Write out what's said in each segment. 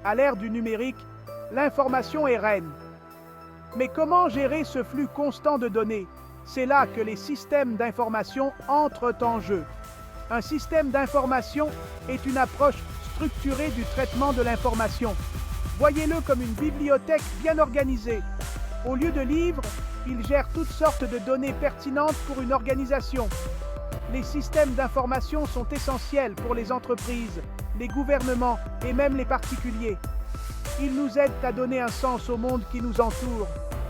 À l'ère du numérique, l'information est reine. Mais comment gérer ce flux constant de données? C'est là que les systèmes d'information entrent en jeu. Un système d'information est une approche structurée du traitement de l'information. Voyez-le comme une bibliothèque bien organisée. Au lieu de livres, il gère toutes sortes de données pertinentes pour une organisation. Les systèmes d'information sont essentiels pour les entreprises, les gouvernements et même les particuliers. Ils nous aident à donner un sens au monde qui nous entoure.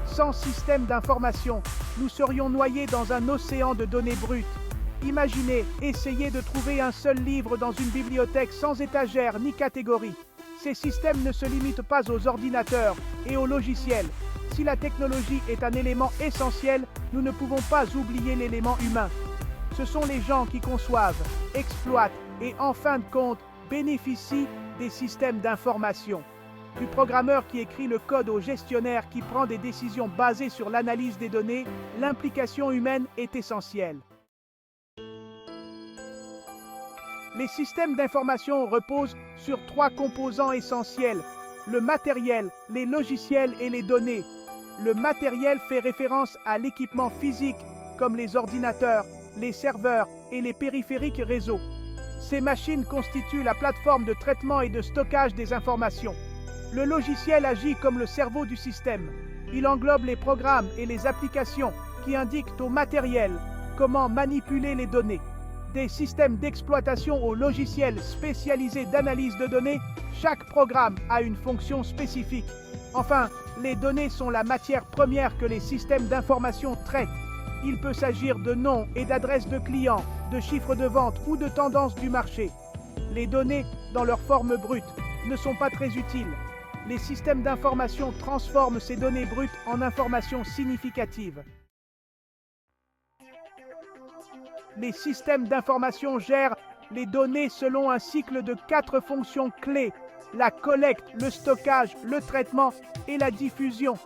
Sans système d'information, nous serions noyés dans un océan de données brutes. Imaginez, essayez de trouver un seul livre dans une bibliothèque sans étagère ni catégorie. Ces systèmes ne se limitent pas aux ordinateurs et aux logiciels. Si la technologie est un élément essentiel, nous ne pouvons pas oublier l'élément humain. Ce sont les gens qui conçoivent, exploitent et, en fin de compte, bénéficient des systèmes d'information. Du programmeur qui écrit le code au gestionnaire qui prend des décisions basées sur l'analyse des données, l'implication humaine est essentielle. Les systèmes d'information reposent sur 3 composants essentiels: le matériel, les logiciels et les données. Le matériel fait référence à l'équipement physique, comme les ordinateurs, les serveurs et les périphériques réseaux. Ces machines constituent la plateforme de traitement et de stockage des informations. Le logiciel agit comme le cerveau du système. Il englobe les programmes et les applications qui indiquent au matériel comment manipuler les données. Des systèmes d'exploitation aux logiciels spécialisés d'analyse de données, chaque programme a une fonction spécifique. Enfin, les données sont la matière première que les systèmes d'information traitent. Il peut s'agir de noms et d'adresses de clients, de chiffres de vente ou de tendances du marché. Les données, dans leur forme brute, ne sont pas très utiles. Les systèmes d'information transforment ces données brutes en informations significatives. Les systèmes d'information gèrent les données selon un cycle de 4 fonctions clés: la collecte, le stockage, le traitement et la diffusion.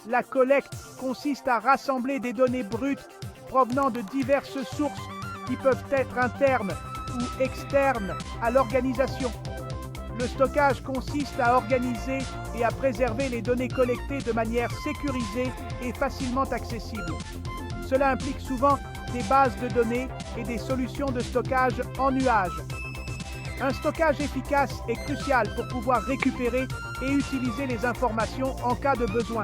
La collecte consiste à rassembler des données brutes provenant de diverses sources qui peuvent être internes ou externes à l'organisation. Le stockage consiste à organiser et à préserver les données collectées de manière sécurisée et facilement accessible. Cela implique souvent des bases de données et des solutions de stockage en nuage. Un stockage efficace est crucial pour pouvoir récupérer et utiliser les informations en cas de besoin.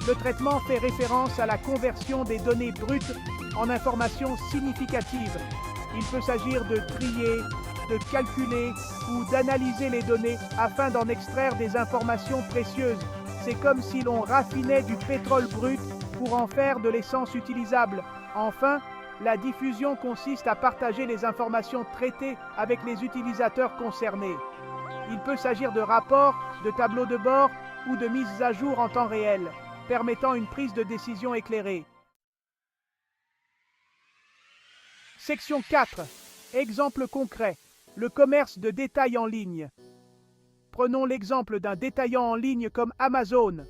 Le traitement fait référence à la conversion des données brutes en informations significatives. Il peut s'agir de trier, de calculer ou d'analyser les données afin d'en extraire des informations précieuses. C'est comme si l'on raffinait du pétrole brut pour en faire de l'essence utilisable. Enfin, la diffusion consiste à partager les informations traitées avec les utilisateurs concernés. Il peut s'agir de rapports, de tableaux de bord ou de mises à jour en temps réel, permettant une prise de décision éclairée. Section 4. Exemple concret. Le commerce de détail en ligne. Prenons l'exemple d'un détaillant en ligne comme Amazon.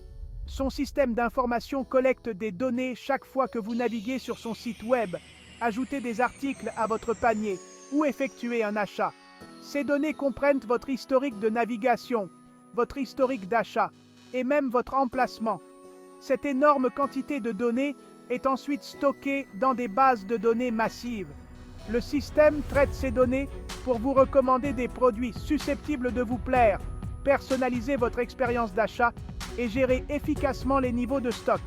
Son système d'information collecte des données chaque fois que vous naviguez sur son site web, ajoutez des articles à votre panier ou effectuez un achat. Ces données comprennent votre historique de navigation, votre historique d'achat et même votre emplacement. Cette énorme quantité de données est ensuite stockée dans des bases de données massives. Le système traite ces données pour vous recommander des produits susceptibles de vous plaire, personnaliser votre expérience d'achat et gérer efficacement les niveaux de stock.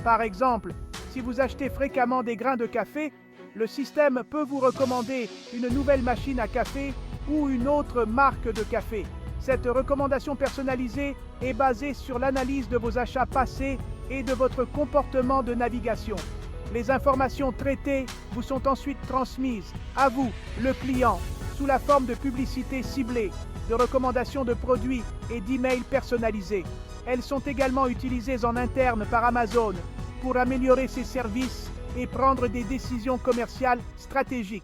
Par exemple, si vous achetez fréquemment des grains de café, le système peut vous recommander une nouvelle machine à café ou une autre marque de café. Cette recommandation personnalisée est basée sur l'analyse de vos achats passés et de votre comportement de navigation. Les informations traitées vous sont ensuite transmises à vous, le client, sous la forme de publicités ciblées, de recommandations de produits et d'emails personnalisés. Elles sont également utilisées en interne par Amazon pour améliorer ses services et prendre des décisions commerciales stratégiques.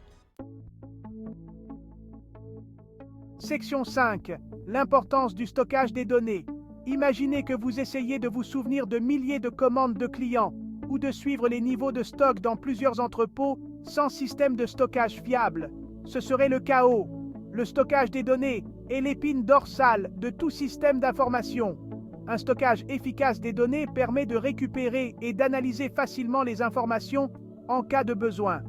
Section 5. L'importance du stockage des données. Imaginez que vous essayez de vous souvenir de milliers de commandes de clients ou de suivre les niveaux de stock dans plusieurs entrepôts sans système de stockage fiable. Ce serait le chaos. Le stockage des données est l'épine dorsale de tout système d'information. Un stockage efficace des données permet de récupérer et d'analyser facilement les informations en cas de besoin.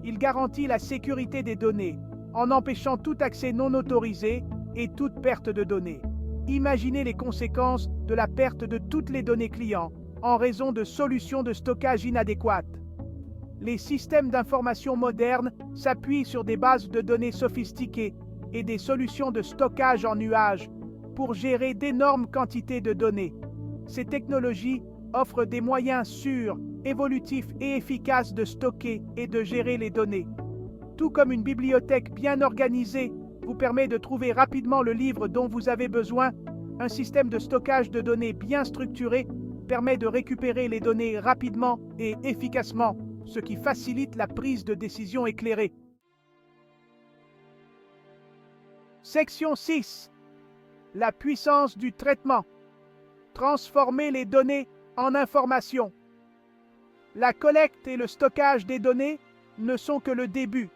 Il garantit la sécurité des données, en empêchant tout accès non autorisé et toute perte de données. Imaginez les conséquences de la perte de toutes les données clients en raison de solutions de stockage inadéquates. Les systèmes d'information modernes s'appuient sur des bases de données sophistiquées et des solutions de stockage en nuage pour gérer d'énormes quantités de données. Ces technologies offrent des moyens sûrs, évolutifs et efficaces de stocker et de gérer les données. Tout comme une bibliothèque bien organisée vous permet de trouver rapidement le livre dont vous avez besoin, un système de stockage de données bien structuré permet de récupérer les données rapidement et efficacement, ce qui facilite la prise de décision éclairée. Section 6. La puissance du traitement. Transformer les données en informations. La collecte et le stockage des données ne sont que le début.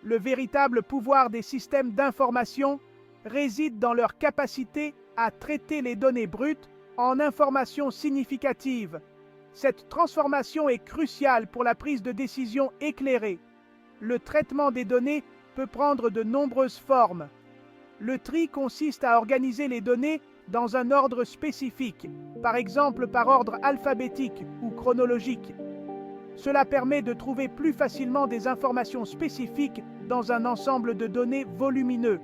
Le véritable pouvoir des systèmes d'information réside dans leur capacité à traiter les données brutes en informations significatives. Cette transformation est cruciale pour la prise de décision éclairée. Le traitement des données peut prendre de nombreuses formes. Le tri consiste à organiser les données dans un ordre spécifique, par exemple par ordre alphabétique ou chronologique. Cela permet de trouver plus facilement des informations spécifiques dans un ensemble de données volumineux.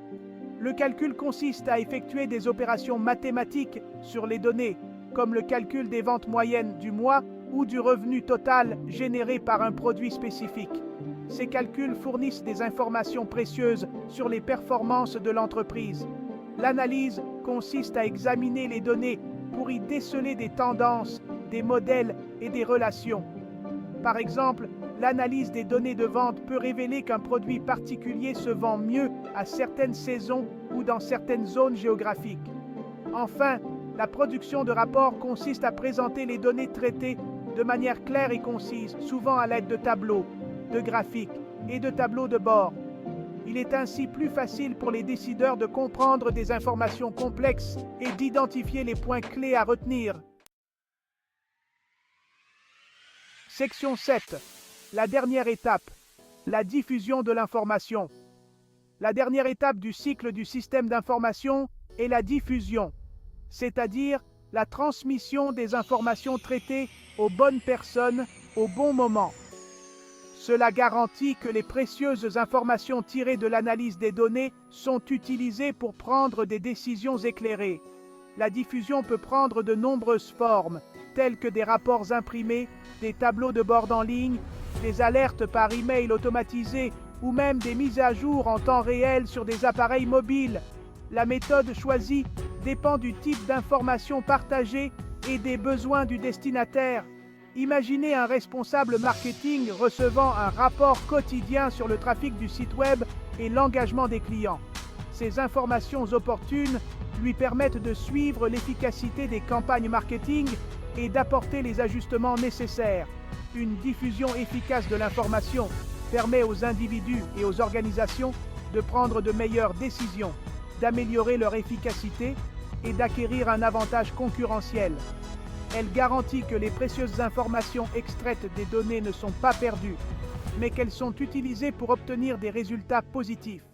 Le calcul consiste à effectuer des opérations mathématiques sur les données, comme le calcul des ventes moyennes du mois ou du revenu total généré par un produit spécifique. Ces calculs fournissent des informations précieuses sur les performances de l'entreprise. L'analyse consiste à examiner les données pour y déceler des tendances, des modèles et des relations. Par exemple, l'analyse des données de vente peut révéler qu'un produit particulier se vend mieux à certaines saisons ou dans certaines zones géographiques. Enfin, la production de rapports consiste à présenter les données traitées de manière claire et concise, souvent à l'aide de tableaux, de graphiques et de tableaux de bord. Il est ainsi plus facile pour les décideurs de comprendre des informations complexes et d'identifier les points clés à retenir. Section 7. La dernière étape, la diffusion de l'information. La dernière étape du cycle du système d'information est la diffusion, c'est-à-dire la transmission des informations traitées aux bonnes personnes au bon moment. Cela garantit que les précieuses informations tirées de l'analyse des données sont utilisées pour prendre des décisions éclairées. La diffusion peut prendre de nombreuses formes, telles que des rapports imprimés, des tableaux de bord en ligne, des alertes par email automatisées ou même des mises à jour en temps réel sur des appareils mobiles. La méthode choisie dépend du type d'information partagée et des besoins du destinataire. Imaginez un responsable marketing recevant un rapport quotidien sur le trafic du site web et l'engagement des clients. Ces informations opportunes lui permettent de suivre l'efficacité des campagnes marketing et d'apporter les ajustements nécessaires. Une diffusion efficace de l'information permet aux individus et aux organisations de prendre de meilleures décisions, d'améliorer leur efficacité et d'acquérir un avantage concurrentiel. Elle garantit que les précieuses informations extraites des données ne sont pas perdues, mais qu'elles sont utilisées pour obtenir des résultats positifs.